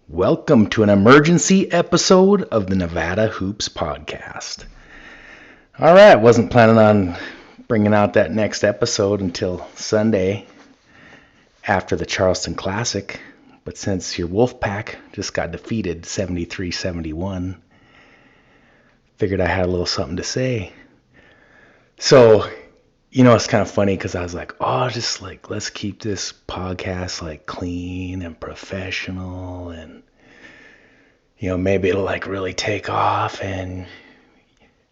Welcome to an emergency episode of the Nevada Hoops Podcast. All right, wasn't planning on bringing out that next episode until Sunday after the Charleston Classic, but since your Wolfpack just got defeated 73-71, figured I had a little something to say. So, it's kind of funny because I was like, let's keep this podcast clean and professional, and maybe it'll really take off, and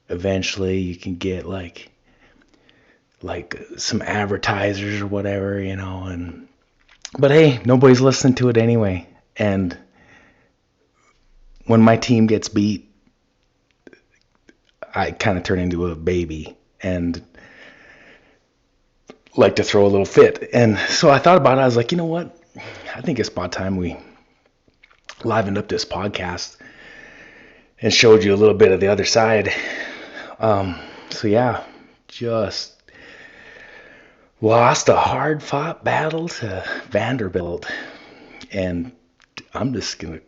eventually you can get like some advertisers or whatever, but hey, nobody's listening to it anyway. And when my team gets beat, I kind of turn into a baby and like to throw a little fit. And so I thought about it. I was like, you know what? I think it's about time we livened up this podcast and showed you a little bit of the other side. Just lost a hard-fought battle to Vanderbilt. And I'm just going to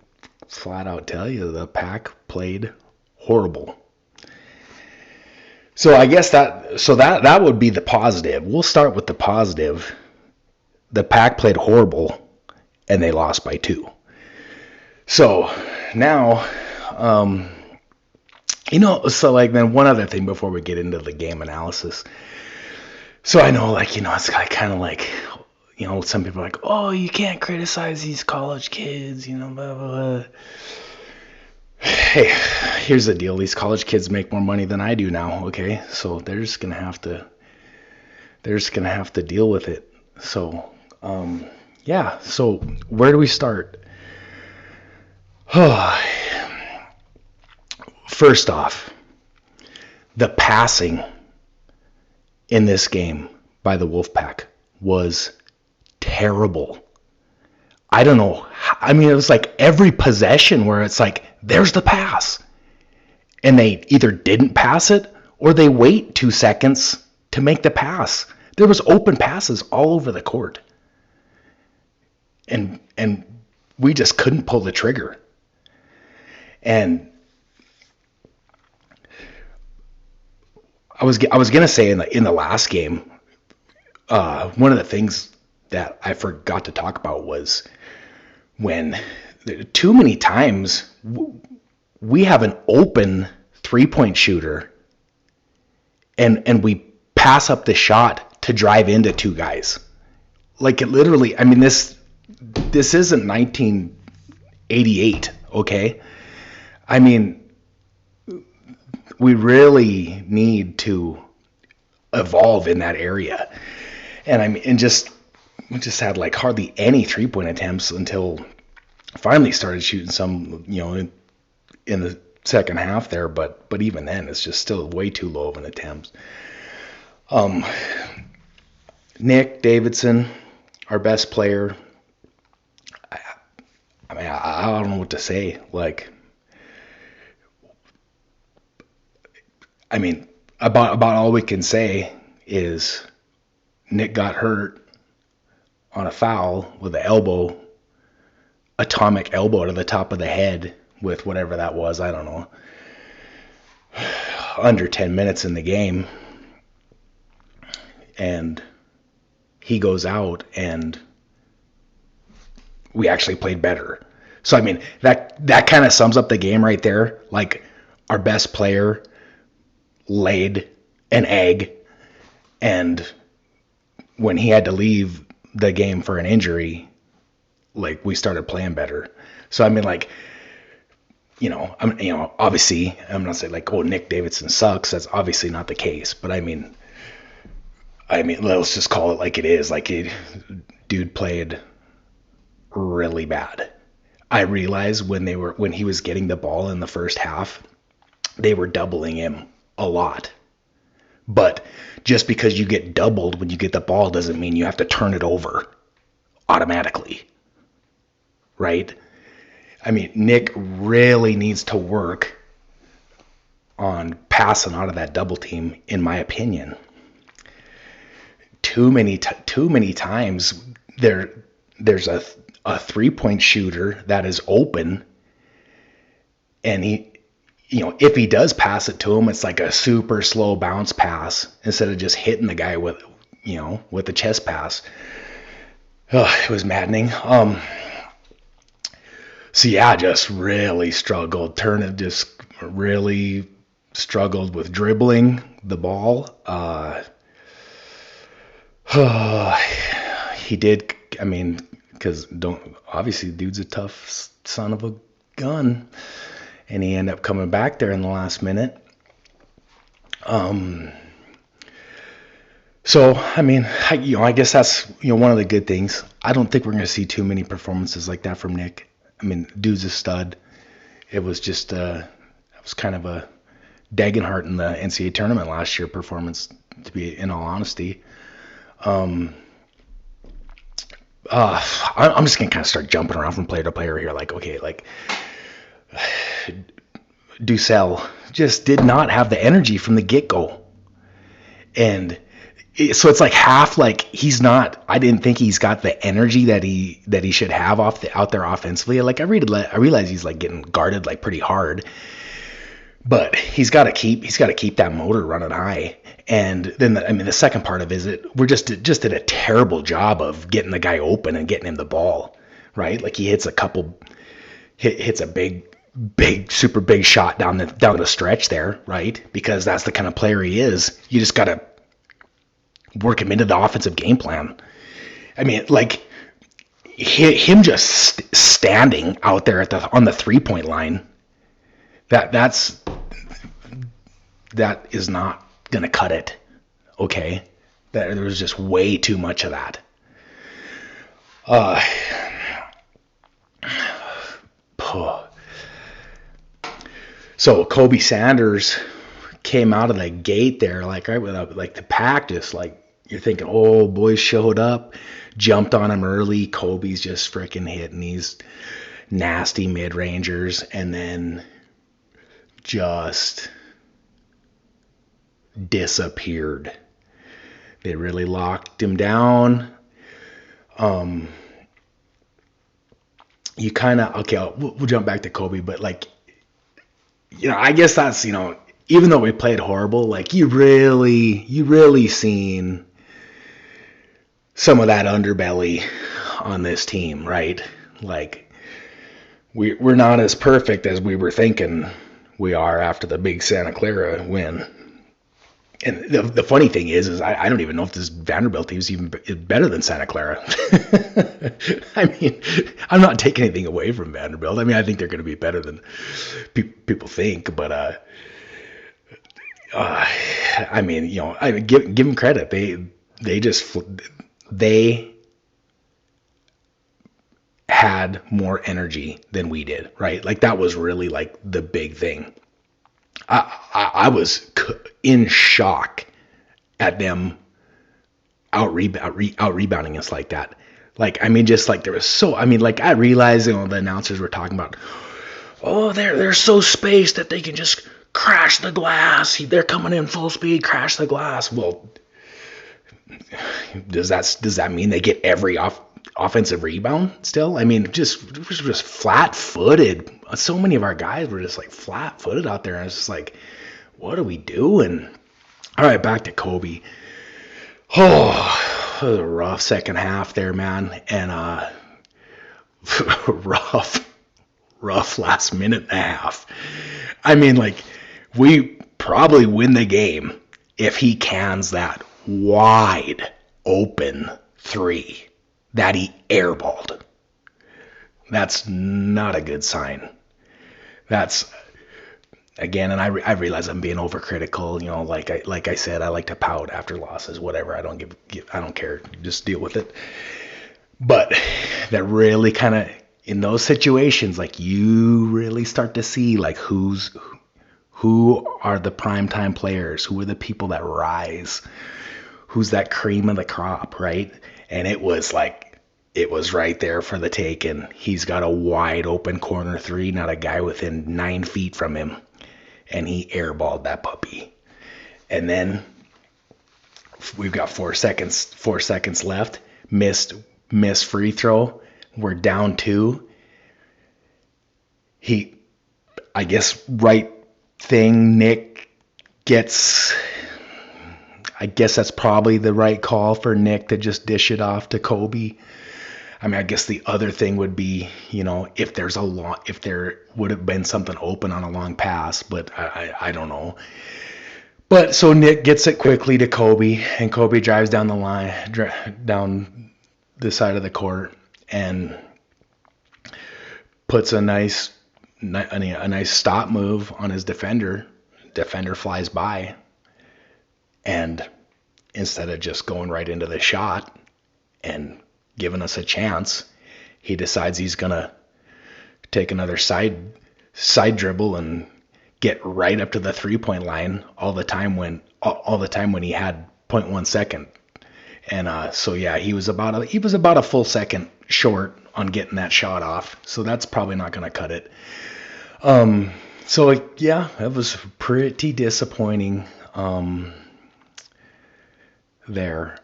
flat out tell you, the Pack played horrible. So I guess that would be the positive. We'll start with the positive. The Pack played horrible, and they lost by 2. So now, then one other thing before we get into the game analysis. So I know, it's kind of like, some people are like, oh, you can't criticize these college kids, blah, blah, blah. Hey, here's the deal. These college kids make more money than I do now, okay? So they're just gonna have to deal with it. So, so where do we start? First off, the passing in this game by the Wolfpack was terrible. I don't know. I mean, it was like every possession where it's like, there's the pass. And they either didn't pass it or they wait 2 seconds to make the pass. There was open passes all over the court. And we just couldn't pull the trigger. And I was gonna say in the last game, one of the things that I forgot to talk about was when too many times we have an open 3-point shooter and we pass up the shot to drive into 2 guys. Like, it literally, I mean, this isn't 1988, okay? I mean, we really need to evolve in that area. And we just had hardly any 3-point attempts until finally started shooting some, in the second half there. But even then, it's just still way too low of an attempt. Nick Davidson, our best player. I don't know what to say. About all we can say is Nick got hurt on a foul with an atomic elbow to the top of the head with whatever that was. I don't know. Under 10 minutes in the game. And he goes out and we actually played better. So, that kind of sums up the game right there. Our best player laid an egg, and when he had to leave the game for an injury, we started playing better. So obviously I'm not saying Nick Davidson sucks. That's obviously not the case. But let's just call it like it is. Dude played really bad. I realized when he was getting the ball in the first half, they were doubling him a lot. But just because you get doubled when you get the ball doesn't mean you have to turn it over automatically. Right? Nick really needs to work on passing out of that double team, in my opinion. Too many times there's a 3-point shooter that is open, and he, if he does pass it to him, it's like a super slow bounce pass instead of just hitting the guy with the chest pass. It was maddening. So yeah, just really struggled. Turner just really struggled with dribbling the ball. He did. I mean, because obviously, the dude's a tough son of a gun, and he ended up coming back there in the last minute. So I mean, I guess that's one of the good things. I don't think we're going to see too many performances like that from Nick. I mean, dude's a stud. It was just it was kind of a Dagenhart in the NCAA tournament last year performance, to be in all honesty. I'm just gonna kind of start jumping around from player to player here. Like, okay, like Ducell just did not have the energy from the get-go, and so it's like half like he's not. I didn't think he's got the energy that he should have out there offensively. Like I realize he's like getting guarded like pretty hard, but he's got to keep that motor running high. And then the second part of it is we're just did a terrible job of getting the guy open and getting him the ball, right? Like he hits a big super big shot down the stretch there, right? Because that's the kind of player he is. You just got to work him into the offensive game plan. I mean, like him just standing out there on the 3-point line, that is not gonna cut it. Okay, there was just way too much of that. So Kobe Sanders came out of the gate there, like right with the pack, just like you're thinking, oh, boys showed up, jumped on him early. Kobe's just freaking hitting these nasty mid-rangers, and then just disappeared. They really locked him down. You kind of, okay, we'll jump back to Kobe, but like, I guess that's, even though we played horrible, like you really seen some of that underbelly on this team, right? Like we're not as perfect as we were thinking we are after the big Santa Clara win. And the funny thing is I don't even know if this Vanderbilt team is even better than Santa Clara. I mean, I'm not taking anything away from Vanderbilt. I mean, I think they're going to be better than people think, but I mean, I give them credit. They had more energy than we did, right? Like that was really like the big thing. I was in shock at them out rebounding us like that. Like, I mean, just like there was like I realized, the announcers were talking about, oh, they're so spaced that they can just crash the glass. They're coming in full speed, crash the glass. Well, does that mean they get every offensive rebound still? I mean, just flat-footed. So many of our guys were just like flat-footed out there, and it's just like, what are we doing? All right, back to Kobe. Oh, it was a rough second half there, man, and rough last minute and a half. I mean, like, we probably win the game if he cans that wide open 3 that he airballed. That's not a good sign. That's, again, and I realize I'm being overcritical. Like I said, I like to pout after losses, whatever. I don't care. Just deal with it. But that really kind of, in those situations, like you really start to see like who are the primetime players, who are the people that rise, who's that cream of the crop, right? And it was right there for the taking. He's got a wide open corner 3, not a guy within 9 feet from him, and he airballed that puppy. And then we've got 4 seconds left. Missed free throw. we're down 2. I guess, right thing, Nick gets, I guess that's probably the right call for Nick to just dish it off to Kobe. I mean, I guess the other thing would be, if there would have been something open on a long pass, but I don't know. But so Nick gets it quickly to Kobe, and Kobe drives down the line, down the side of the court, and puts a nice stop move on his defender. Defender flies by, and instead of just going right into the shot and giving us a chance, he decides he's gonna take another side dribble and get right up to the 3-point line all the time when he had 0.1 second. And so yeah, he was about a full second short on getting that shot off. So that's probably not going to cut it. So yeah, that was pretty disappointing there.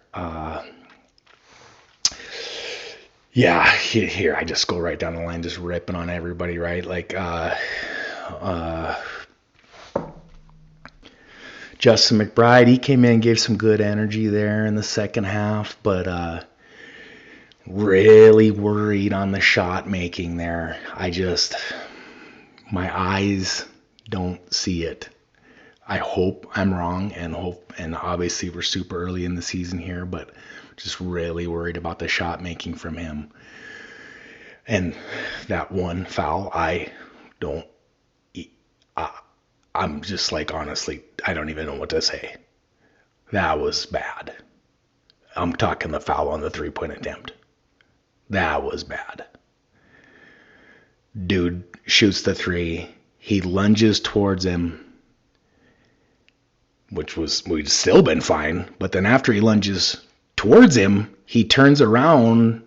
Yeah, here I just go right down the line, just ripping on everybody, right? Like Justin McBride, he came in and gave some good energy there in the second half, but really worried on the shot making there. My eyes don't see it. I hope I'm wrong, and obviously we're super early in the season here, but just really worried about the shot making from him. And that one foul, I'm just like, honestly, I don't even know what to say. That was bad. I'm talking the foul on the 3-point attempt. That was bad. Dude shoots the 3. He lunges towards him, we'd still been fine. But then after he lunges towards him, he turns around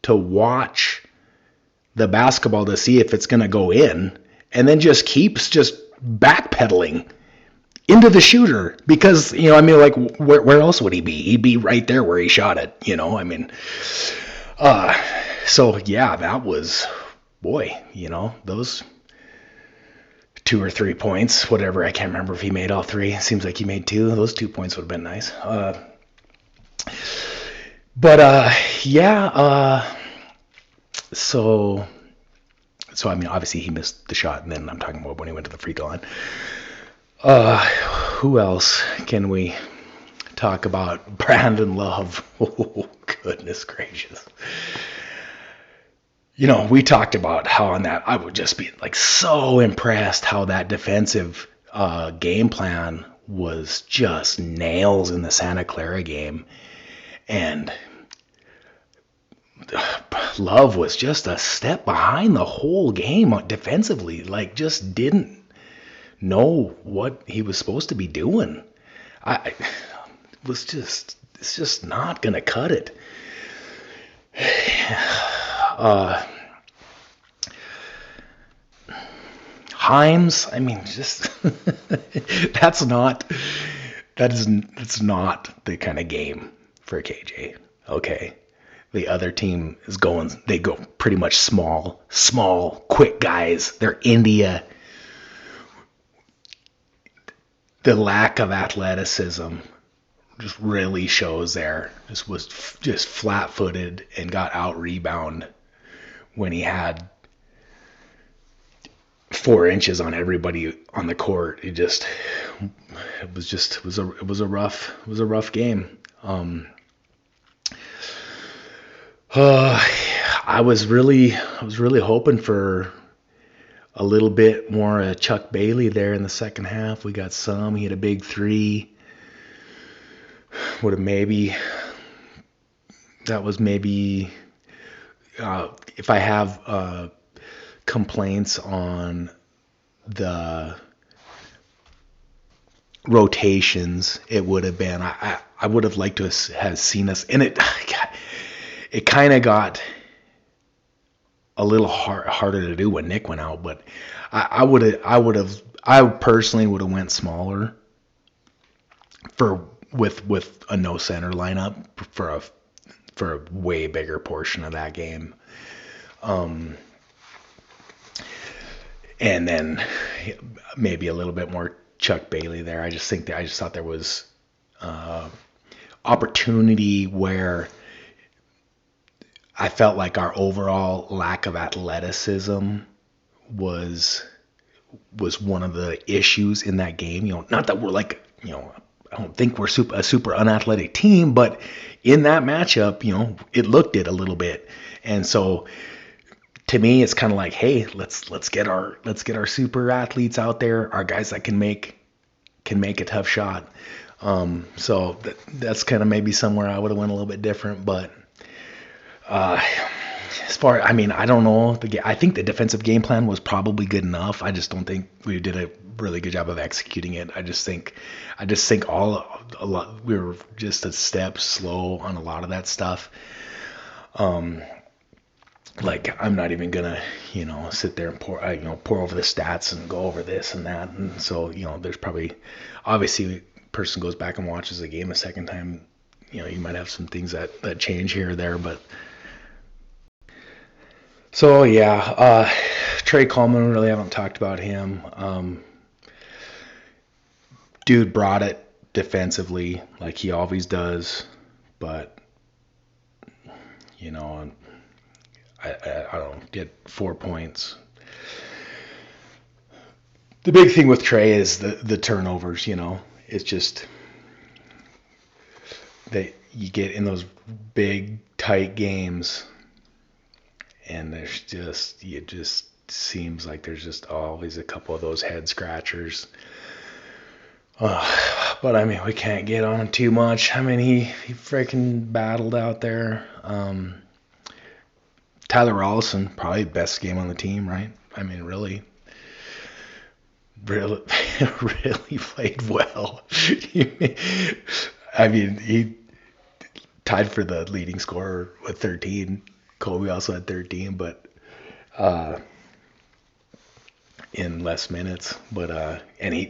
to watch the basketball to see if it's going to go in, and then just keeps backpedaling into the shooter because, like, where else would he be? He'd be right there where he shot it, I mean, so yeah, that was, boy, those 2 or 3 points, whatever. I can't remember if he made all 3. It seems like he made 2. Those 2 points would have been nice. So I mean, obviously he missed the shot, and then I'm talking about when he went to the free throw line. Who else can we talk about? Brandon Love. Oh, goodness gracious. We talked about how on that, I would just be like so impressed how that defensive game plan was just nails in the Santa Clara game. And Love was just a step behind the whole game defensively, like just didn't know what he was supposed to be doing. It's just not going to cut it. Himes, I mean, just that's not the kind of game for KJ. Okay. The other team they go pretty much small, quick guys. They're India. The lack of athleticism just really shows there. Was just flat-footed and got out-rebound when he had 4 inches on everybody on the court. It was a rough game. I was really hoping for a little bit more Chuck Bailey there in the second half. We got some. He had a big 3. That was maybe if I have complaints on the rotations, it would have been I would have liked to have seen us, and it kind of got a little harder to do when Nick went out, but I personally would have went smaller with a no center lineup for a way bigger portion of that game. And then maybe a little bit more Chuck Bailey there. I just thought there was opportunity where I felt like our overall lack of athleticism was one of the issues in that game. Not that we're like, I don't think we're a super unathletic team, but in that matchup, it looked it a little bit. And so to me, it's kind of like, hey, let's get our super athletes out there, our guys that can make a tough shot. So that's kind of maybe somewhere I would have went a little bit different, but I don't know. I think the defensive game plan was probably good enough. I just don't think we did a really good job of executing it. I just think a lot we were just a step slow on a lot of that stuff. Like I'm not even gonna, sit there and pour over the stats and go over this and that. And so, there's probably, obviously, person goes back and watches the game a second time, you might have some things that change here or there, but. So yeah, Trey Coleman, really haven't talked about him. Dude brought it defensively like he always does, but I don't know, get 4 points. The big thing with Trey is the turnovers. It's just that you get in those big tight games. And it just seems like there's just always a couple of those head scratchers. But I mean, we can't get on him too much. I mean, he freaking battled out there. Tyler Rollison, probably best game on the team, right? I mean, really played well. I mean, he tied for the leading scorer with 13. Kobe also had 13, but in less minutes. But and he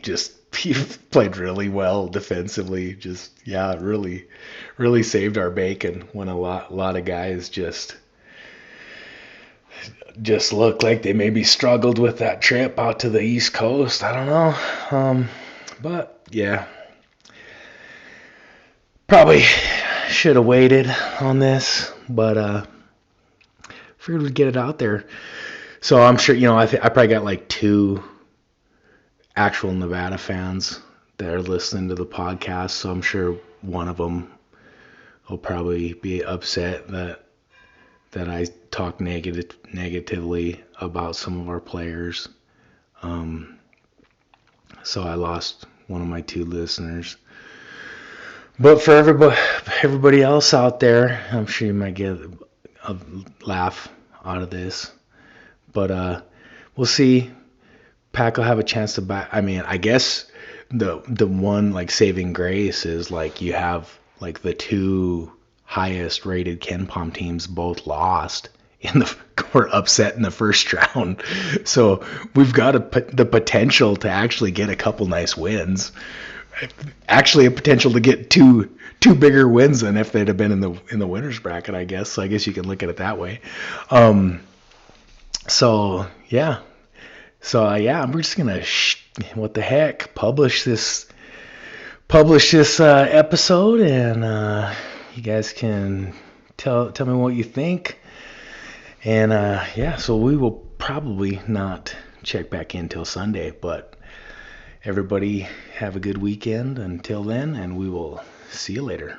played really well defensively. Just really saved our bacon when a lot of guys just looked like they maybe struggled with that trip out to the East Coast. I don't know. But yeah, probably should have waited on this, but figured we'd get it out there. So I'm sure, I probably got like 2 actual Nevada fans that are listening to the podcast. So I'm sure one of them will probably be upset that I talk negatively about some of our players. So I lost one of my 2 listeners. But for everybody else out there, I'm sure you might get a laugh out of this. But we'll see. Pack will have a chance to back. I mean, I guess the one like saving grace is like you have like the 2 highest rated KenPom teams both lost were upset in the first round. So we've got the potential to actually get a couple nice wins. Actually, a potential to get two bigger wins than if they'd have been in the winners bracket, I guess. So I guess you can look at it that way. So yeah. So yeah, we're just gonna what the heck, publish this episode, and you guys can tell me what you think. And yeah, so we will probably not check back in till Sunday, but everybody have a good weekend until then, and we will see you later.